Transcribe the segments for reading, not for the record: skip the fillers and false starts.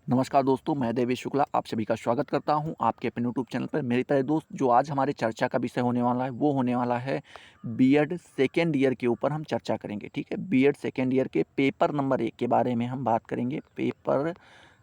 नमस्कार दोस्तों, मैं देवेश शुक्ला आप सभी का स्वागत करता हूं आपके अपने यूट्यूब चैनल पर। मेरे प्यारे दोस्त, जो आज हमारे चर्चा का विषय होने वाला है वो होने वाला है बीएड सेकेंड ईयर के ऊपर हम चर्चा करेंगे। ठीक है, बीएड सेकेंड ईयर के पेपर नंबर 1 के बारे में हम बात करेंगे। पेपर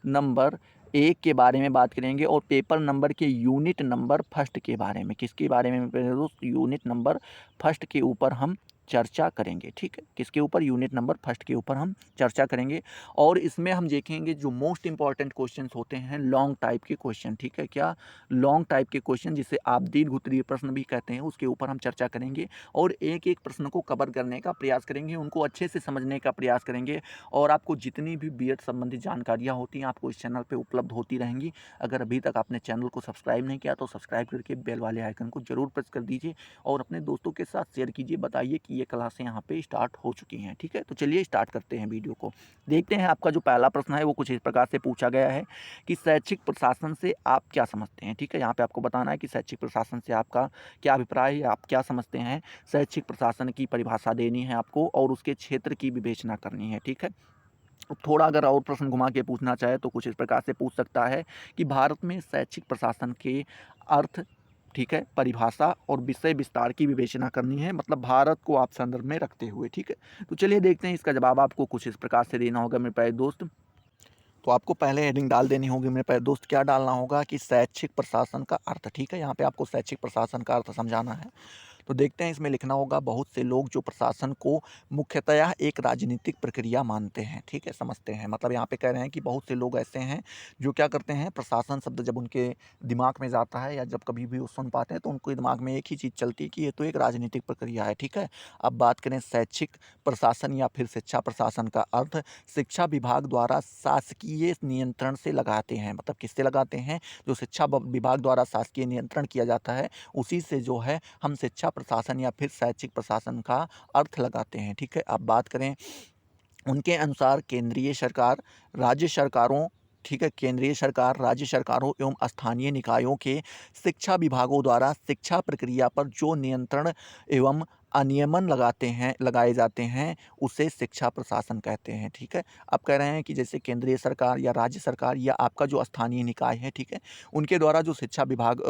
नंबर 1 के बारे में बात करेंगे और पेपर नंबर के यूनिट नंबर फर्स्ट के बारे में। किसके बारे में मेरे प्यारे दोस्त? यूनिट नंबर फर्स्ट के ऊपर हम चर्चा करेंगे। ठीक है, किसके ऊपर? यूनिट नंबर फर्स्ट के ऊपर हम चर्चा करेंगे। और इसमें हम देखेंगे जो मोस्ट इंपॉर्टेंट क्वेश्चंस होते हैं लॉन्ग टाइप के क्वेश्चन। ठीक है, क्या लॉन्ग टाइप के क्वेश्चन जिसे आप दीर्घ उत्तरीय प्रश्न भी कहते हैं, उसके ऊपर हम चर्चा करेंगे और एक एक प्रश्न को कवर करने का प्रयास करेंगे, उनको अच्छे से समझने का प्रयास करेंगे। और आपको जितनी भी बीएड संबंधित जानकारियाँ होती हैं आपको इस चैनल पर उपलब्ध होती रहेंगी। अगर अभी तक आपने चैनल को सब्सक्राइब नहीं किया तो सब्सक्राइब करके बेल वाले आइकन को जरूर प्रेस कर दीजिए और अपने दोस्तों के साथ शेयर कीजिए। बताइए कि ये क्लासें यहाँ पे स्टार्ट हो चुकी हैं। ठीक है, तो चलिए स्टार्ट करते हैं वीडियो को। देखते हैं आपका जो पहला प्रश्न है वो कुछ इस प्रकार से पूछा गया है कि शैक्षिक प्रशासन से आप क्या समझते हैं। ठीक है, यहाँ पे आपको बताना है कि शैक्षिक प्रशासन से आपका क्या अभिप्राय है, आप क्या समझते हैं। शैक्षिक प्रशासन की परिभाषा देनी है आपको और उसके क्षेत्र की विवेचना करनी है। ठीक है, थोड़ा अगर और प्रश्न घुमा के पूछना चाहे तो कुछ इस प्रकार से पूछ सकता है कि भारत में शैक्षिक प्रशासन के अर्थ, ठीक है, परिभाषा और विषय विस्तार की विवेचना करनी है, मतलब भारत को आप संदर्भ में रखते हुए। ठीक है, तो चलिए देखते हैं इसका जवाब आपको कुछ इस प्रकार से देना होगा मेरे प्यारे दोस्त। तो आपको पहले हेडिंग डाल देनी होगी मेरे प्यारे दोस्त। क्या डालना होगा कि शैक्षिक प्रशासन का अर्थ। ठीक है, यहाँ पे आपको शैक्षिक प्रशासन का अर्थ समझाना है। तो देखते हैं इसमें लिखना होगा बहुत से लोग जो प्रशासन को मुख्यतया एक राजनीतिक प्रक्रिया मानते हैं। ठीक है, समझते हैं, मतलब यहाँ पे कह रहे हैं कि बहुत से लोग ऐसे हैं जो क्या करते हैं, प्रशासन शब्द जब उनके दिमाग में जाता है या जब कभी भी वो सुन पाते हैं तो उनके दिमाग में एक ही चीज़ चलती है कि ये तो एक राजनीतिक प्रक्रिया है। ठीक है, अब बात करें शैक्षिक प्रशासन या फिर शिक्षा प्रशासन का अर्थ शिक्षा विभाग द्वारा शासकीय नियंत्रण से लगाते हैं। मतलब किससे लगाते हैं? जो शिक्षा विभाग द्वारा शासकीय नियंत्रण किया जाता है उसी से जो है हम शिक्षा प्रशासन या फिर शैक्षिक प्रशासन का अर्थ लगाते हैं। ठीक है, अब बात करें उनके अनुसार केंद्रीय सरकार, राज्य सरकारों, ठीक है, केंद्रीय सरकार, राज्य सरकारों एवं स्थानीय निकायों के शिक्षा विभागों द्वारा शिक्षा प्रक्रिया पर जो नियंत्रण एवं अनियमन लगाए जाते हैं उसे शिक्षा प्रशासन कहते हैं। ठीक है, अब कह रहे हैं कि जैसे केंद्रीय सरकार या राज्य सरकार या आपका जो स्थानीय निकाय है, ठीक है, उनके द्वारा जो शिक्षा विभाग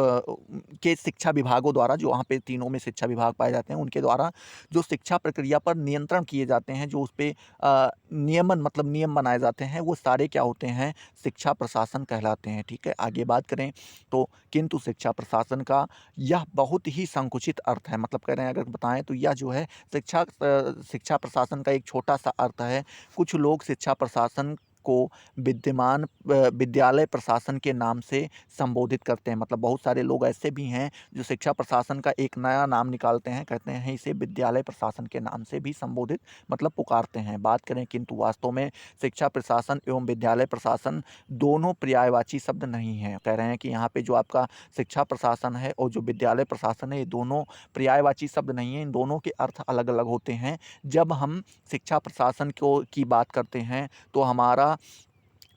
के शिक्षा विभागों द्वारा, जो वहाँ पे तीनों में शिक्षा विभाग पाए जाते हैं, उनके द्वारा जो शिक्षा प्रक्रिया पर नियंत्रण किए जाते हैं, जो उस पे नियमन मतलब नियम बनाए जाते हैं, वो सारे क्या होते हैं? शिक्षा प्रशासन कहलाते हैं। ठीक है, आगे बात करें तो किंतु शिक्षा प्रशासन का यह बहुत ही संकुचित अर्थ है। मतलब कह रहे हैं अगर बताएं तो यह जो है शिक्षा प्रशासन का एक छोटा सा अर्थ है। कुछ लोग शिक्षा प्रशासन को विद्यालय प्रशासन के नाम से संबोधित करते हैं। मतलब बहुत सारे लोग ऐसे भी हैं जो शिक्षा प्रशासन का एक नया नाम निकालते हैं, कहते हैं इसे विद्यालय प्रशासन के नाम से भी संबोधित मतलब पुकारते हैं। बात करें किंतु वास्तव में शिक्षा प्रशासन एवं विद्यालय प्रशासन दोनों पर्यायवाची शब्द नहीं हैं। कह रहे हैं कि यहाँ पे जो आपका शिक्षा प्रशासन है और जो विद्यालय प्रशासन है ये दोनों पर्यायवाची शब्द नहीं हैं, इन दोनों के अर्थ अलग अलग होते हैं। जब हम शिक्षा प्रशासन की बात करते हैं तो हमारा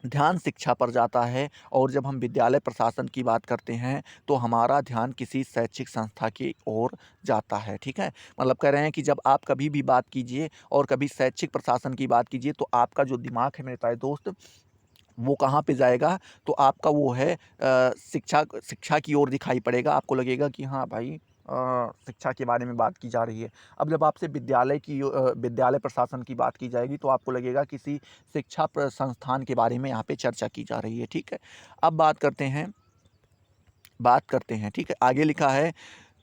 ध्यान शिक्षा पर जाता है और जब हम विद्यालय प्रशासन की बात करते हैं तो हमारा ध्यान किसी शैक्षिक संस्था की ओर जाता है। ठीक है, मतलब कह रहे हैं कि जब आप कभी भी बात कीजिए और कभी शैक्षिक प्रशासन की बात कीजिए तो आपका जो दिमाग है मेरे प्यारे दोस्त वो कहाँ पे जाएगा? तो आपका वो है शिक्षा शिक्षा की ओर दिखाई पड़ेगा। आपको लगेगा कि हाँ भाई, शिक्षा के बारे में बात की जा रही है। अब जब आपसे विद्यालय प्रशासन की बात की जाएगी तो आपको लगेगा किसी संस्थान के बारे में यहाँ पे चर्चा की जा रही है। ठीक है, अब बात करते हैं, ठीक है, आगे लिखा है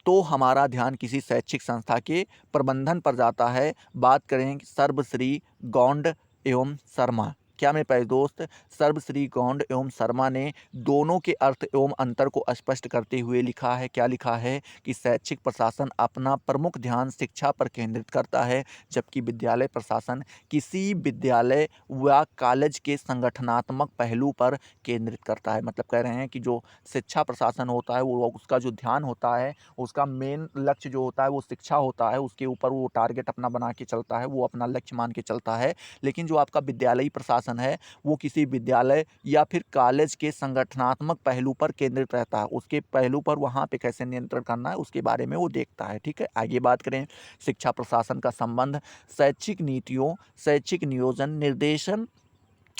तो हमारा ध्यान किसी शैक्षिक संस्था के प्रबंधन पर जाता है। बात करें सर्वश्री गौंड एवं शर्मा। क्या मेरे प्यारे दोस्त? सर्वश्री गौंड एवं शर्मा ने दोनों के अर्थ एवं अंतर को स्पष्ट करते हुए लिखा है। क्या लिखा है? कि शैक्षिक प्रशासन अपना प्रमुख ध्यान शिक्षा पर केंद्रित करता है, जबकि विद्यालय प्रशासन किसी विद्यालय व कॉलेज के संगठनात्मक पहलू पर केंद्रित करता है। मतलब कह रहे हैं कि जो शिक्षा प्रशासन होता है वो उसका जो ध्यान होता है, उसका मेन लक्ष्य जो होता है वो शिक्षा होता है, उसके ऊपर वो टारगेट अपना बना के चलता है, वो अपना लक्ष्य मान के चलता है। लेकिन जो आपका विद्यालयी प्रशासन है वो किसी विद्यालय या फिर कॉलेज के संगठनात्मक पहलू पर केंद्रित रहता है, उसके पहलू पर वहाँ पे कैसे नियंत्रण करना है उसके बारे में वो देखता है। ठीक है, आगे बात करें शिक्षा प्रशासन का संबंध शैक्षिक नीतियों, शैक्षिक नियोजन निर्देशन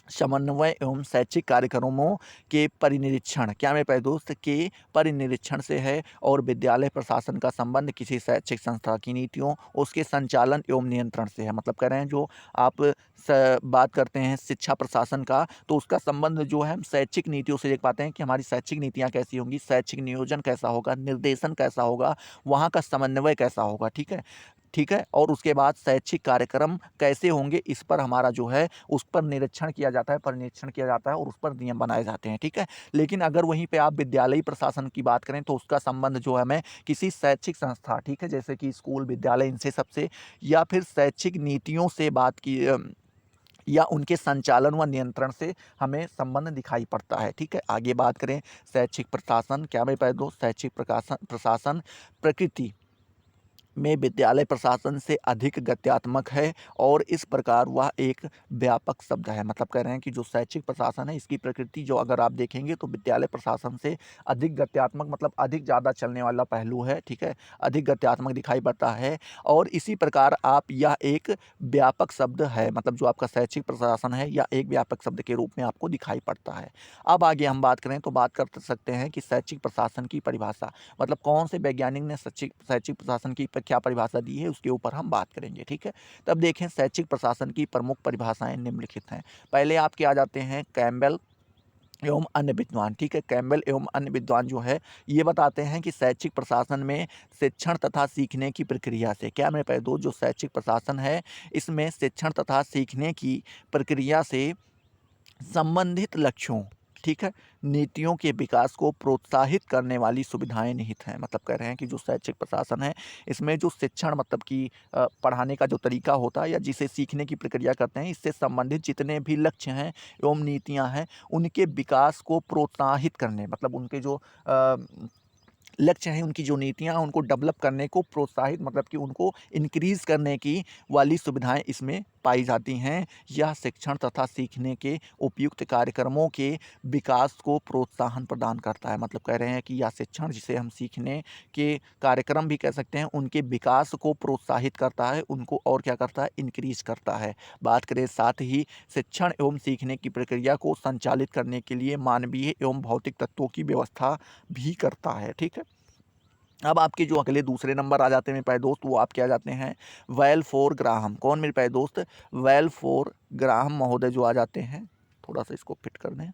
समन्वय एवं शैक्षिक कार्यक्रमों के परिनिरीक्षण, क्या मेरे प्यारे दोस्त, के परिनिरीक्षण से है। और विद्यालय प्रशासन का संबंध किसी शैक्षिक संस्था की नीतियों, उसके संचालन एवं नियंत्रण से है। मतलब कह रहे हैं जो आप बात करते हैं शिक्षा प्रशासन का, तो उसका संबंध जो है हम शैक्षिक नीतियों से देख पाते हैं कि हमारी शैक्षिक नीतियाँ कैसी होंगी, शैक्षिक नियोजन कैसा होगा, निर्देशन कैसा होगा, वहाँ का समन्वय कैसा होगा। ठीक है, ठीक है। और उसके बाद शैक्षिक कार्यक्रम कैसे होंगे, इस पर हमारा जो है उस पर निरीक्षण किया जाता है, परिनिरीक्षण किया जाता है और उस पर नियम बनाए जाते हैं। ठीक है। लेकिन अगर वहीं पे आप विद्यालयी प्रशासन की बात करें तो उसका संबंध जो है हमें किसी शैक्षिक संस्था, ठीक है, जैसे कि स्कूल, विद्यालय, इनसे सबसे, या फिर शैक्षिक नीतियों से बात की या उनके संचालन व नियंत्रण से हमें संबंध दिखाई पड़ता है। ठीक है। आगे बात करें शैक्षिक प्रशासन, क्या मेरे प्यारे दोस्त, शैक्षिक प्रकाशन प्रशासन प्रकृति में विद्यालय प्रशासन से अधिक गत्यात्मक है और इस प्रकार वह एक व्यापक शब्द है। मतलब कह रहे हैं कि जो शैक्षिक प्रशासन है इसकी प्रकृति जो अगर आप देखेंगे तो विद्यालय प्रशासन से अधिक गत्यात्मक, मतलब अधिक ज़्यादा चलने वाला पहलू है। ठीक है, अधिक गत्यात्मक दिखाई पड़ता है और इसी प्रकार आप यह एक व्यापक शब्द है, मतलब जो आपका शैक्षिक प्रशासन है या एक व्यापक शब्द के रूप में आपको दिखाई पड़ता है। अब आगे हम बात करें तो बात कर सकते हैं कि शैक्षिक प्रशासन की परिभाषा, मतलब कौन से वैज्ञानिक ने शैक्षिक शैक्षिक प्रशासन की क्या परिभाषा दी है उसके ऊपर हम बात करेंगे। ठीक है, तब देखें शैक्षिक प्रशासन की प्रमुख परिभाषाएं निम्नलिखित हैं। पहले आपके आ जाते हैं कैम्बेल एवं अन्य विद्वान। ठीक है, कैम्बेल एवं अन्य विद्वान जो है ये बताते हैं कि शैक्षिक प्रशासन में शिक्षण तथा सीखने की प्रक्रिया से, क्या मेरे प्यारे दोस्त, जो शैक्षिक प्रशासन है इसमें शिक्षण तथा सीखने की प्रक्रिया से संबंधित लक्ष्यों, ठीक है, नीतियों के विकास को प्रोत्साहित करने वाली सुविधाएं निहित हैं। मतलब कह रहे हैं कि जो शैक्षिक प्रशासन है इसमें जो शिक्षण, मतलब कि पढ़ाने का जो तरीका होता है या जिसे सीखने की प्रक्रिया करते हैं, इससे संबंधित जितने भी लक्ष्य हैं एवं नीतियां हैं उनके विकास को प्रोत्साहित करने, मतलब उनके जो लक्ष्य हैं, उनकी जो नीतियाँ हैं उनको डेवलप करने को प्रोत्साहित, मतलब कि उनको इंक्रीज़ करने की वाली सुविधाएं इसमें पाई जाती हैं। यह शिक्षण तथा सीखने के उपयुक्त कार्यक्रमों के विकास को प्रोत्साहन प्रदान करता है। मतलब कह रहे हैं कि यह शिक्षण, जिसे हम सीखने के कार्यक्रम भी कह सकते हैं, उनके विकास को प्रोत्साहित करता है, उनको और क्या करता है, इंक्रीज़ करता है। बात करें साथ ही शिक्षण एवं सीखने की प्रक्रिया को संचालित करने के लिए मानवीय एवं भौतिक तत्वों की व्यवस्था भी करता है। ठीक है। अब आपके जो अगले दूसरे नंबर आ जाते हैं मेरे प्यारे दोस्त, वो आपके आ जाते हैं वेलफोर ग्राहम। कौन मेरे प्यारे दोस्त, वेलफोर ग्राहम महोदय जो आ जाते हैं, थोड़ा सा इसको फिट कर दें।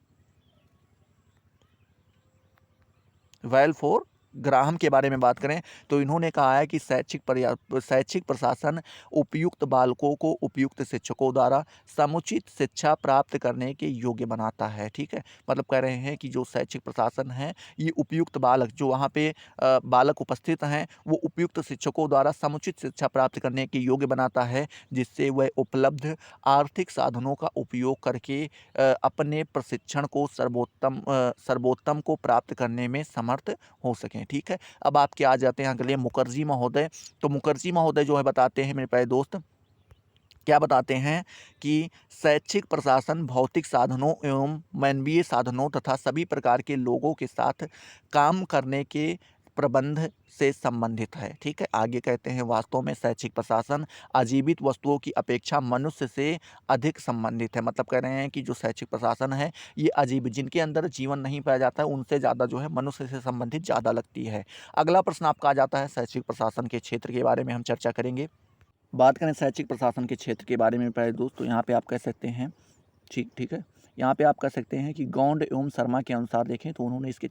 वेलफोर ग्राहम के बारे में बात करें तो इन्होंने कहा है कि शैक्षिक प्रशासन उपयुक्त बालकों को उपयुक्त शिक्षकों द्वारा समुचित शिक्षा प्राप्त करने के योग्य बनाता है। ठीक है, मतलब कह रहे हैं कि जो शैक्षिक प्रशासन है ये उपयुक्त बालक, जो वहाँ पे बालक उपस्थित हैं, वो उपयुक्त शिक्षकों द्वारा समुचित शिक्षा प्राप्त करने के योग्य बनाता है, जिससे वह उपलब्ध आर्थिक साधनों का उपयोग करके अपने प्रशिक्षण को सर्वोत्तम को प्राप्त करने में समर्थ हो सकें। ठीक है, अब आपके आ जाते हैं अगले मुखर्जी महोदय। तो मुखर्जी महोदय जो है बताते हैं मेरे प्यारे दोस्त, क्या बताते हैं कि शैक्षिक प्रशासन भौतिक साधनों एवं मानवीय साधनों तथा सभी प्रकार के लोगों के साथ काम करने के प्रबंध से संबंधित है। ठीक है, आगे कहते हैं वास्तव में शैक्षिक प्रशासन अजीवित वस्तुओं की अपेक्षा मनुष्य से अधिक संबंधित है। मतलब कह रहे हैं कि जो शैक्षिक प्रशासन है ये अजीब, जिनके अंदर जीवन नहीं पाया जाता है, उनसे ज़्यादा जो है मनुष्य से संबंधित ज़्यादा लगती है। अगला प्रश्न आपका आ जाता है शैक्षिक प्रशासन के क्षेत्र के बारे में हम चर्चा करेंगे। बात करें शैक्षिक प्रशासन के क्षेत्र के बारे में प्यारे दोस्त, तो यहाँ पे आप कह सकते हैं, ठीक ठीक है, यहाँ पे आप कह सकते हैं कि गौंड एवं शर्मा के अनुसार देखें तो उन्होंने इसके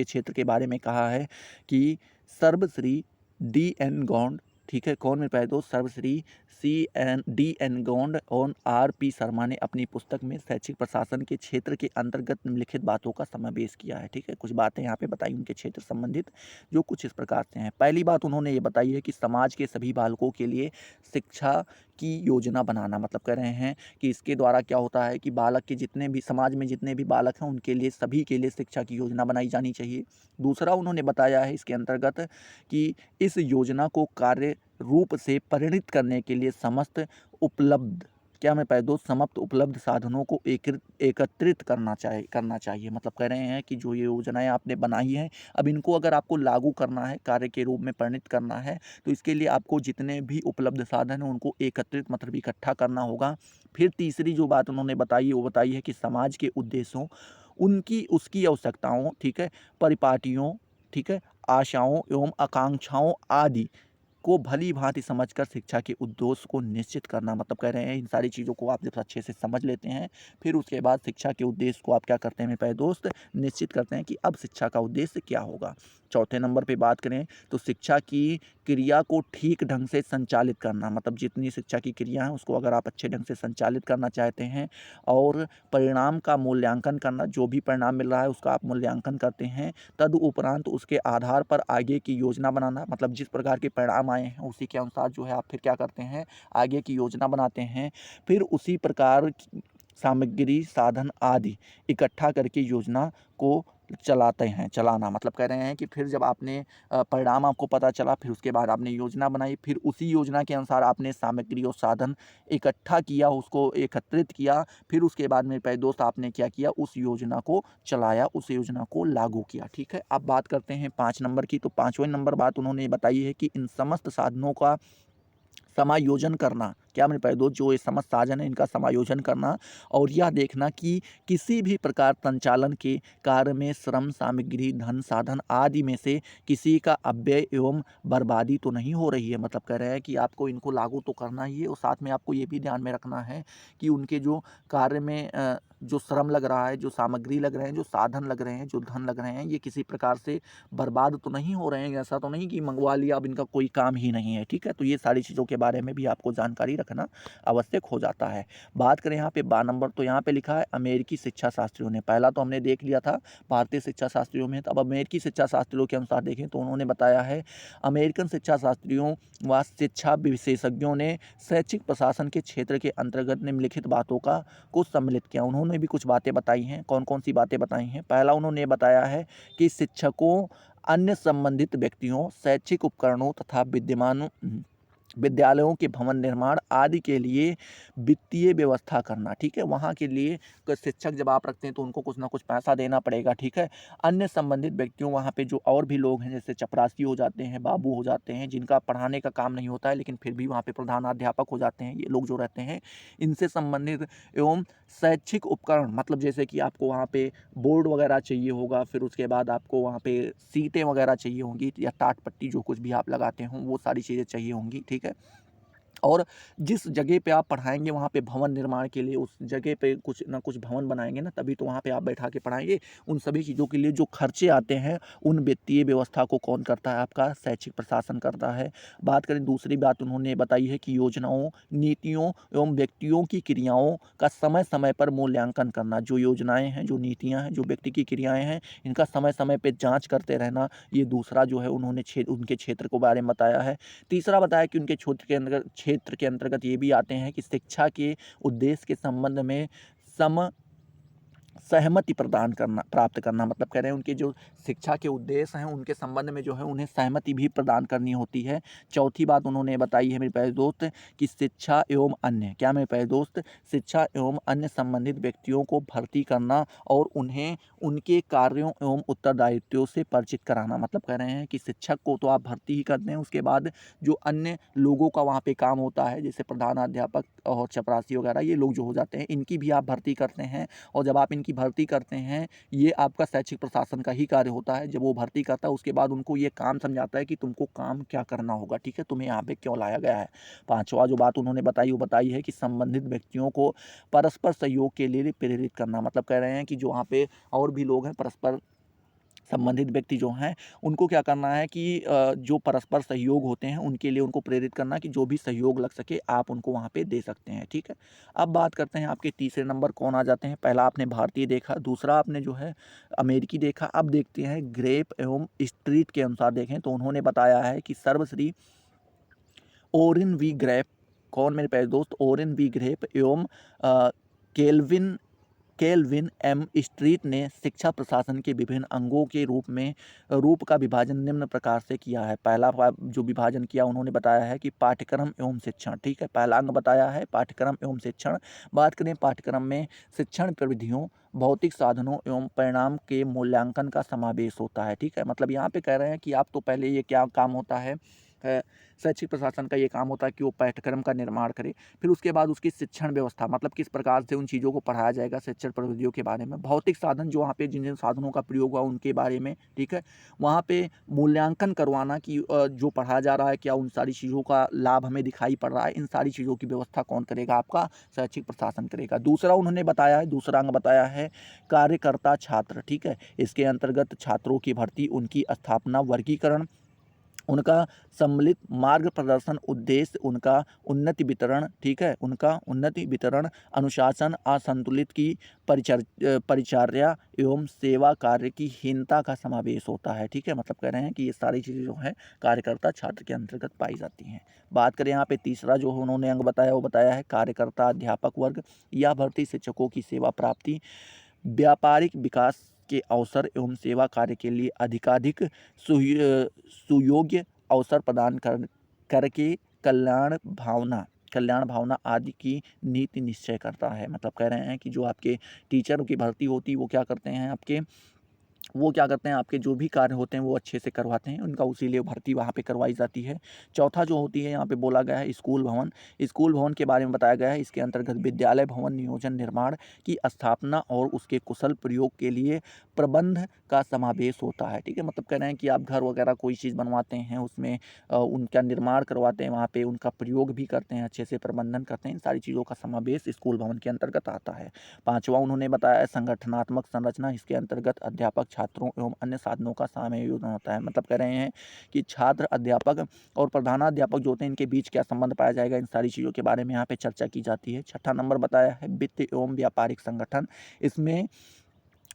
क्षेत्र के बारे में कहा है कि सर्वश्री डी एन गौंड, ठीक है, कौन मेरे प्यारे दोस्त, सर्वश्री डी एन गौंड और आर पी शर्मा ने अपनी पुस्तक में शैक्षिक प्रशासन के क्षेत्र के अंतर्गत निम्नलिखित बातों का समावेश किया है। ठीक है, कुछ बातें यहाँ पे बताई उनके क्षेत्र संबंधित, जो कुछ इस प्रकार से हैं। पहली बात उन्होंने ये बताई है कि समाज के सभी बालकों के लिए शिक्षा की योजना बनाना। मतलब कह रहे हैं कि इसके द्वारा क्या होता है कि बालक के जितने भी समाज में जितने भी बालक हैं उनके लिए, सभी के लिए शिक्षा की योजना बनाई जानी चाहिए। दूसरा उन्होंने बताया है इसके अंतर्गत कि इस योजना को कार्य रूप से परिणित करने के लिए समस्त उपलब्ध क्या मेरे प्यारे दोस्त समाप्त उपलब्ध साधनों को एकत्रित करना चाहिए। मतलब कह रहे हैं कि जो ये योजनाएँ आपने बनाई हैं, अब इनको अगर आपको लागू करना है, कार्य के रूप में परिणित करना है, तो इसके लिए आपको जितने भी उपलब्ध साधन हैं उनको एकत्रित मतलब इकट्ठा करना होगा। फिर तीसरी जो बात उन्होंने बताई है वो बताई है कि समाज के उद्देश्यों, उनकी उसकी आवश्यकताओं, ठीक है, परिपाटियों, ठीक है, आशाओं एवं आकांक्षाओं आदि को भली-भाँति समझकर शिक्षा के उद्देश्य को निश्चित करना। मतलब कह रहे हैं इन सारी चीज़ों को आप जब अच्छे से समझ लेते हैं, फिर उसके बाद शिक्षा के उद्देश्य को आप क्या करते हैं मेरे प्यारे दोस्त, निश्चित करते हैं कि अब शिक्षा का उद्देश्य क्या होगा। चौथे नंबर पे बात करें तो शिक्षा की क्रिया को ठीक ढंग से संचालित करना। मतलब जितनी शिक्षा की क्रिया है उसको अगर आप अच्छे ढंग से संचालित करना चाहते हैं और परिणाम का मूल्यांकन करना, जो भी परिणाम मिल रहा है उसका आप मूल्यांकन करते हैं, तदुपरांत उसके आधार पर आगे की योजना बनाना। मतलब जिस प्रकार के परिणाम आए हैं उसी के अनुसार जो है आप फिर क्या करते हैं, आगे की योजना बनाते हैं। फिर उसी प्रकार की सामग्री, साधन आदि इकट्ठा करके योजना को चलाना। मतलब कह रहे हैं कि फिर जब आपने परिणाम आपको पता चला, फिर उसके बाद आपने योजना बनाई, फिर उसी योजना के अनुसार आपने सामग्री और साधन इकट्ठा किया, उसको एकत्रित किया, फिर उसके बाद मेरे प्यारे दोस्त आपने क्या किया, उस योजना को चलाया, उस योजना को लागू किया। ठीक है, अब बात करते हैं 5 नंबर की। तो 5वें नंबर बात उन्होंने बताई है कि इन समस्त साधनों का समायोजन करना। क्या मेरे प्यारे दोस्त, जो ये समस्त साधन है इनका समायोजन करना और यह देखना कि किसी भी प्रकार संचालन के कार्य में श्रम, सामग्री, धन, साधन आदि में से किसी का अपव्यय एवं बर्बादी तो नहीं हो रही है। मतलब कह रहे हैं कि आपको इनको लागू तो करना ही है और साथ में आपको ये भी ध्यान में रखना है कि उनके जो कार्य में जो श्रम लग रहा है, जो सामग्री लग रहे हैं, जो साधन लग रहे हैं, जो धन लग रहे हैं, ये किसी प्रकार से बर्बाद तो नहीं हो रहे हैं। ऐसा तो नहीं कि मंगवा लिया अब इनका कोई काम ही नहीं है। ठीक है, तो ये सारी चीज़ों के बारे में भी आपको जानकारी रखना आवश्यक हो जाता है। बात करें यहाँ पे 12 नंबर, तो यहाँ पे लिखा है अमेरिकी शिक्षा शास्त्रियों ने। पहला तो हमने देख लिया था भारतीय शिक्षा शास्त्रियों में, तो अब अमेरिकी शिक्षा शास्त्रियों के अनुसार देखें तो उन्होंने बताया है अमेरिकन शिक्षा शास्त्रियों व शिक्षा विशेषज्ञों ने शैक्षिक प्रशासन के क्षेत्र के अंतर्गत निम्नलिखित बातों को सम्मिलित किया। उन्होंने भी कुछ बातें बताई हैं। कौन कौन सी बातें बताई हैं? पहला उन्होंने बताया है कि शिक्षकों, अन्य संबंधित व्यक्तियों, शैक्षिक उपकरणों तथा विद्यालयों के भवन निर्माण आदि के लिए वित्तीय व्यवस्था करना। ठीक है, वहाँ के लिए शिक्षक जब आप रखते हैं तो उनको कुछ ना कुछ पैसा देना पड़ेगा। ठीक है, अन्य संबंधित व्यक्तियों, वहाँ पे जो और भी लोग हैं जैसे चपरासी हो जाते हैं, बाबू हो जाते हैं, जिनका पढ़ाने का काम नहीं होता है लेकिन फिर भी वहाँ पे प्रधानाध्यापक हो जाते हैं, ये लोग जो रहते हैं इनसे संबंधित एवं शैक्षिक उपकरण, मतलब जैसे कि आपको वहाँ पे बोर्ड वगैरह चाहिए होगा, फिर उसके बाद आपको वहाँ पे सीटें वगैरह चाहिए होंगी या टाट पट्टी जो कुछ भी आप लगाते हों वो सारी चीज़ें चाहिए होंगी। ठीक है, और जिस जगह पे आप पढ़ाएँगे वहाँ पे भवन निर्माण के लिए उस जगह पे कुछ ना कुछ भवन बनाएँगे ना, तभी तो वहाँ पे आप बैठा के पढ़ाएँगे। उन सभी चीज़ों के लिए जो खर्चे आते हैं उन वित्तीय व्यवस्था को कौन करता है? आपका शैक्षिक प्रशासन करता है। बात करें दूसरी बात उन्होंने बताई है कि योजनाओं, नीतियों एवं व्यक्तियों की क्रियाओं का समय-समय पर मूल्यांकन करना। जो योजनाएँ हैं, जो नीतियाँ हैं, जो व्यक्ति की क्रियाएँ हैं, इनका समय-समय पे जाँच करते रहना, ये दूसरा जो है उन्होंने उनके क्षेत्र के बारे में बताया है। तीसरा बताया कि उनके क्षेत्र के अंतर्गत ये भी आते हैं कि शिक्षा के उद्देश्य के संबंध में सम सहमति प्रदान करना, प्राप्त करना। मतलब कह रहे हैं उनके जो शिक्षा के उद्देश्य हैं उनके संबंध में जो है उन्हें सहमति भी प्रदान करनी होती है। चौथी बात उन्होंने बताई है मेरे प्यारे दोस्त कि शिक्षा एवं अन्य, क्या मेरे प्यारे दोस्त, शिक्षा एवं अन्य संबंधित व्यक्तियों को भर्ती करना और उन्हें उनके कार्यों एवं उत्तरदायित्वों से परिचित कराना। मतलब कह रहे हैं कि शिक्षक को तो आप भर्ती ही करते हैं, उसके बाद जो अन्य लोगों का वहाँ पे काम होता है जैसे प्रधानाध्यापक और चपरासी वगैरह, ये लोग जो हो जाते हैं इनकी भी आप भर्ती करते हैं। और जब आप इनकी भर्ती करते हैं, ये आपका शैक्षिक प्रशासन का ही कार्य होता है। जब वो भर्ती करता है उसके बाद उनको ये काम समझाता है कि तुमको काम क्या करना होगा, ठीक है, तुम्हें यहाँ पे क्यों लाया गया है। पांचवा जो बात उन्होंने बताई वो बताई है कि संबंधित व्यक्तियों को परस्पर सहयोग के लिए प्रेरित करना। मतलब कह रहे हैं कि जो वहाँ पे और भी लोग हैं परस्पर संबंधित व्यक्ति जो हैं उनको क्या करना है कि जो परस्पर सहयोग होते हैं उनके लिए उनको प्रेरित करना कि जो भी सहयोग लग सके आप उनको वहाँ पे दे सकते हैं। ठीक है, अब बात करते हैं आपके तीसरे नंबर कौन आ जाते हैं। पहला आपने भारतीय देखा, दूसरा आपने जो है अमेरिकी देखा। अब देखते हैं ग्रेप एवं स्ट्रीट के अनुसार देखें तो उन्होंने बताया है कि सर्वश्री ओरिन वी ग्रेप, कौन मेरे प्यारे दोस्त, ओरिन वी ग्रेप एवं केल्विन केल्विन एम स्ट्रीट ने शिक्षा प्रशासन के विभिन्न अंगों के रूप का विभाजन निम्न प्रकार से किया है। पहला जो विभाजन किया उन्होंने बताया है कि पाठ्यक्रम एवं शिक्षण, ठीक है, पहला अंग बताया है पाठ्यक्रम एवं शिक्षण। बात करें पाठ्यक्रम में शिक्षण प्रविधियों, भौतिक साधनों एवं परिणाम के मूल्यांकन का समावेश होता है, ठीक है। मतलब यहाँ पे कह रहे हैं कि आप तो पहले ये क्या काम होता है, शैक्षिक प्रशासन का ये काम होता है कि वो पाठ्यक्रम का निर्माण करे, फिर उसके बाद उसकी शिक्षण व्यवस्था, मतलब किस प्रकार से उन चीज़ों को पढ़ाया जाएगा, शिक्षण प्रविधियों के बारे में, भौतिक साधन जो वहाँ पे जिन जिन साधनों का प्रयोग हुआ उनके बारे में, ठीक है। वहाँ पे मूल्यांकन करवाना कि जो पढ़ाया जा रहा है क्या उन सारी चीज़ों का लाभ हमें दिखाई पड़ रहा है, इन सारी चीज़ों की व्यवस्था कौन करेगा, आपका शैक्षिक प्रशासन करेगा। दूसरा उन्होंने बताया है, दूसरा अंग बताया है कार्यकर्ता छात्र, ठीक है। इसके अंतर्गत छात्रों की भर्ती, उनकी स्थापना, वर्गीकरण, उनका सम्मिलित मार्ग प्रदर्शन, उद्देश्य, उनका उन्नति वितरण, ठीक है, उनका उन्नति वितरण, अनुशासन, असंतुलित की परिचर्या एवं सेवा कार्य की हीनता का समावेश होता है, ठीक है। मतलब कह रहे हैं कि ये सारी चीज़ें जो हैं कार्यकर्ता छात्र के अंतर्गत पाई जाती हैं। बात करें यहाँ पे तीसरा जो उन्होंने अंग बताया वो बताया है कार्यकर्ता अध्यापक वर्ग या भर्ती शिक्षकों की सेवा प्राप्ति, व्यापारिक विकास के अवसर एवं सेवा कार्य के लिए अधिकाधिक सुयोग्य अवसर प्रदान करके कल्याण भावना आदि की नीति निश्चय करता है। मतलब कह रहे हैं कि जो आपके टीचरों की भर्ती होती है वो क्या करते हैं आपके जो भी कार्य होते हैं वो अच्छे से करवाते हैं, उनका उसी लिए भर्ती वहाँ पे करवाई जाती है। चौथा जो होती है यहाँ पे बोला गया है स्कूल भवन, स्कूल भवन के बारे में बताया गया है। इसके अंतर्गत विद्यालय भवन नियोजन निर्माण की स्थापना और उसके कुशल प्रयोग के लिए प्रबंध का समावेश होता है, ठीक है। मतलब कह रहे हैं कि आप घर वगैरह कोई चीज़ बनवाते हैं उसमें उनका निर्माण करवाते हैं, वहाँ पे उनका प्रयोग भी करते हैं, अच्छे से प्रबंधन करते हैं, इन सारी चीज़ों का समावेश स्कूल भवन के अंतर्गत आता है। पाँचवा उन्होंने बताया संगठनात्मक संरचना, इसके अंतर्गत अध्यापक, छात्रों एवं अन्य साधनों का समायोजन होता है। मतलब कह रहे हैं कि छात्र, अध्यापक और प्रधानाध्यापक जो होते हैं इनके बीच क्या संबंध पाया जाएगा, इन सारी चीज़ों के बारे में यहाँ पे चर्चा की जाती है। छठा नंबर बताया है वित्त एवं व्यापारिक संगठन, इसमें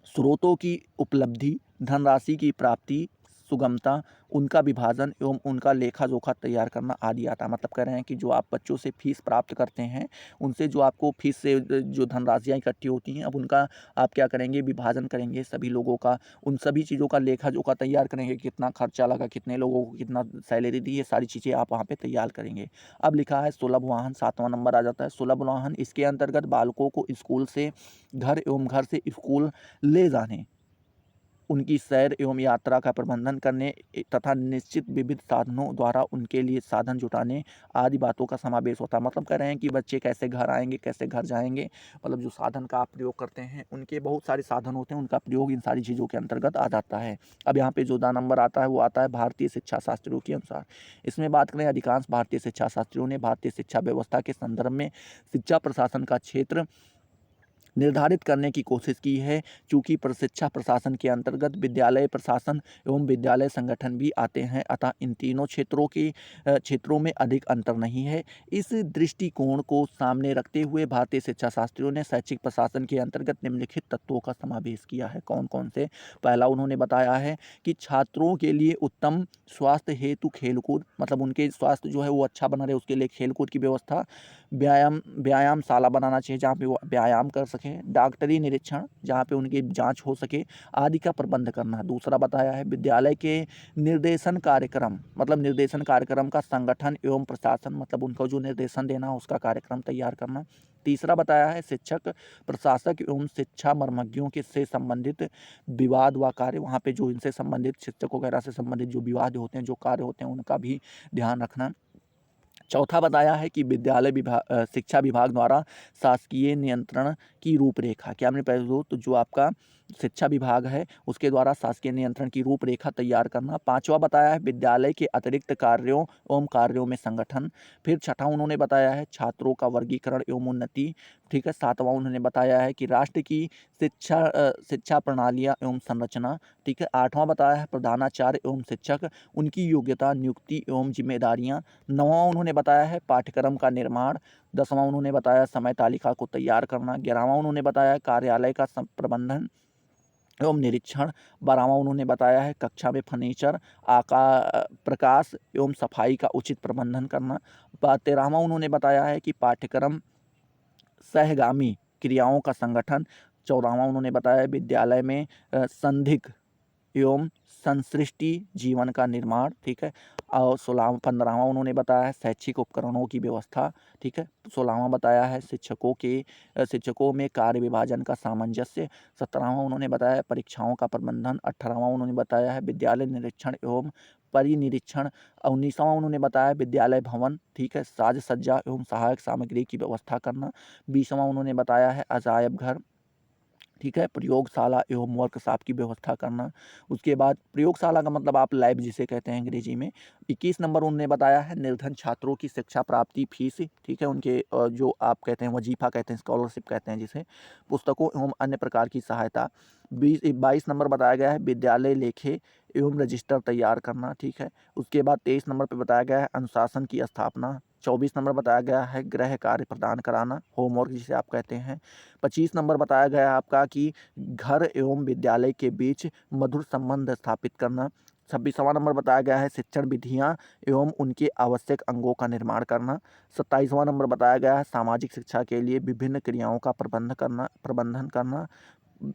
स्रोतों की उपलब्धि, धनराशि की प्राप्ति, सुगमता, उनका विभाजन एवं उनका लेखा जोखा तैयार करना आदि आता है। मतलब कह रहे हैं कि जो आप बच्चों से फीस प्राप्त करते हैं उनसे जो आपको फीस से जो धनराशियाँ इकट्ठी होती हैं अब उनका आप क्या करेंगे, विभाजन करेंगे सभी लोगों का, उन सभी चीज़ों का लेखा जोखा तैयार करेंगे, कितना खर्चा लगा, कितने लोगों को कितना सैलरी दी, ये सारी चीज़ें आप वहाँ पे तैयार करेंगे। अब लिखा है सुलभ वाहन, 7वां नंबर आ जाता है सुलभ वाहन। इसके अंतर्गत बालकों को स्कूल से घर एवं घर से स्कूल ले जाने, उनकी सैर एवं यात्रा का प्रबंधन करने तथा निश्चित विविध साधनों द्वारा उनके लिए साधन जुटाने आदि बातों का समावेश होता है। मतलब कह रहे हैं कि बच्चे कैसे घर आएंगे, कैसे घर जाएंगे, मतलब जो साधन का आप प्रयोग करते हैं उनके बहुत सारे साधन होते हैं, उनका प्रयोग इन सारी चीज़ों के अंतर्गत आ जाता है। अब यहाँ पे जो नंबर आता है वो आता है भारतीय शिक्षा शास्त्रियों के अनुसार। इसमें बात करें अधिकांश भारतीय शिक्षा शास्त्रियों ने भारतीय शिक्षा व्यवस्था के संदर्भ में शिक्षा प्रशासन का क्षेत्र निर्धारित करने की कोशिश की है, चूँकि शिक्षा प्रशासन के अंतर्गत विद्यालय प्रशासन एवं विद्यालय संगठन भी आते हैं, अतः इन तीनों क्षेत्रों में अधिक अंतर नहीं है। इस दृष्टिकोण को सामने रखते हुए भारतीय शिक्षा शास्त्रियों ने शैक्षिक प्रशासन के अंतर्गत निम्नलिखित तत्वों का समावेश किया है। कौन कौन से? पहला उन्होंने बताया है कि छात्रों के लिए उत्तम स्वास्थ्य हेतु खेलकूद, मतलब उनके स्वास्थ्य जो है वो अच्छा बना रहे उसके लिए खेलकूद की व्यवस्था, व्यायामशाला बनाना चाहिए जहाँ पे वो व्यायाम कर सकें, डॉक्टरी निरीक्षण जहाँ पे उनकी जांच हो सके आदि का प्रबंध करना। दूसरा बताया है विद्यालय के निर्देशन कार्यक्रम, मतलब निर्देशन कार्यक्रम का संगठन एवं प्रशासन, मतलब उनको जो निर्देशन देना उसका कार्यक्रम तैयार करना। तीसरा बताया है शिक्षक, प्रशासक एवं शिक्षा मर्मज्ञों के से संबंधित विवाद व कार्य, वहाँ पे जो इनसे संबंधित शिक्षक वगैरह से संबंधित जो विवाद होते हैं, जो कार्य होते हैं उनका भी ध्यान रखना। चौथा बताया है कि शिक्षा विभाग द्वारा शासकीय नियंत्रण की रूपरेखा, क्या हमने पहले तो जो आपका शिक्षा विभाग है उसके द्वारा शासकीय नियंत्रण की रूपरेखा तैयार करना। पांचवा बताया है विद्यालय के अतिरिक्त कार्यों में संगठन। फिर छठा उन्होंने बताया है छात्रों का वर्गीकरण एवं उन्नति, ठीक है। सातवां उन्होंने बताया है कि राष्ट्र की शिक्षा प्रणालियाँ एवं संरचना, ठीक है। आठवां बताया है प्रधानाचार्य एवं शिक्षक, उनकी योग्यता, नियुक्ति एवं जिम्मेदारियाँ। नौवां उन्होंने बताया है पाठ्यक्रम का निर्माण। 10वां उन्होंने बताया समय तालिका को तैयार करना। 11वां उन्होंने बताया कार्यालय का प्रबंधन एवं निरीक्षण। 12वां उन्होंने बताया है कक्षा में फर्नीचर, प्रकाश एवं सफाई का उचित प्रबंधन करना। 13वां उन्होंने बताया है कि पाठ्यक्रम सहगामी क्रियाओं का संगठन। 14वां उन्होंने बताया है विद्यालय में संदिग्ध एवं संसृष्टि जीवन का निर्माण, ठीक है। और 15वां उन्होंने बताया है शैक्षिक उपकरणों की व्यवस्था, ठीक है। 16वां बताया है शिक्षकों में कार्य विभाजन का सामंजस्य। 17वां उन्होंने बताया है परीक्षाओं का प्रबंधन। 18वां उन्होंने बताया है विद्यालय निरीक्षण एवं परिनिरीक्षण। 19वां उन्होंने बताया विद्यालय भवन, ठीक है, साज सज्जा एवं सहायक सामग्री की व्यवस्था करना। 20वां उन्होंने बताया है अजायब घर, ठीक है, प्रयोगशाला एवं वर्कशॉप की व्यवस्था करना। उसके बाद प्रयोगशाला का मतलब आप लैब जिसे कहते हैं अंग्रेजी में। 21 नंबर उन्होंने बताया है निर्धन छात्रों की शिक्षा प्राप्ति फीस, ठीक है, उनके जो आप कहते हैं वजीफा कहते हैं, स्कॉलरशिप कहते हैं जिसे, पुस्तकों एवं अन्य प्रकार की सहायता। 22 नंबर बताया गया है विद्यालय लेखे एवं रजिस्टर तैयार करना, ठीक है। उसके बाद 23 नंबर पर बताया गया है अनुशासन की स्थापना। 24 नंबर बताया गया है गृह कार्य प्रदान कराना, होमवर्क जिसे आप कहते हैं। 25 नंबर बताया गया है आपका कि घर एवं विद्यालय के बीच मधुर संबंध स्थापित करना। 26वां नंबर बताया गया है शिक्षण विधियाँ एवं उनके आवश्यक अंगों का निर्माण करना। 27वां नंबर बताया गया है सामाजिक शिक्षा के लिए विभिन्न क्रियाओं का प्रबंधन करना।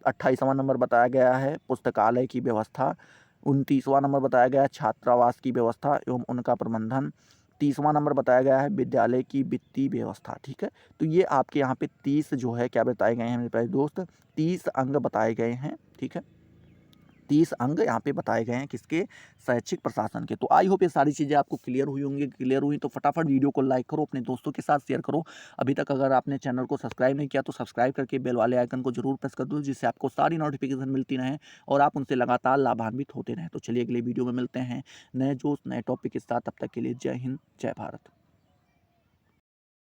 28वां नंबर बताया गया है पुस्तकालय की व्यवस्था। 29वां नंबर बताया गया है छात्रावास की व्यवस्था एवं उनका प्रबंधन। 30वां नंबर बताया गया है विद्यालय की वित्तीय व्यवस्था, ठीक है। तो ये आपके यहाँ पे 30 जो है क्या बताए गए हैं मेरे प्यारे दोस्त, 30 अंग बताए गए हैं, ठीक है। 30 अंग यहाँ पे बताए गए हैं किसके, शैक्षिक प्रशासन के। तो आई होप ये सारी चीज़ें आपको क्लियर हुई होंगी। क्लियर हुई तो फटाफट वीडियो को लाइक करो, अपने दोस्तों के साथ शेयर करो। अभी तक अगर आपने चैनल को सब्सक्राइब नहीं किया तो सब्सक्राइब करके बेल वाले आइकन को जरूर प्रेस कर दो, जिससे आपको सारी नोटिफिकेशन मिलती रहें और आप उनसे लगातार लाभान्वित होते रहें। तो चलिए अगले वीडियो में मिलते हैं नए जोश नए टॉपिक के साथ। तब तक के लिए जय हिंद, जय भारत।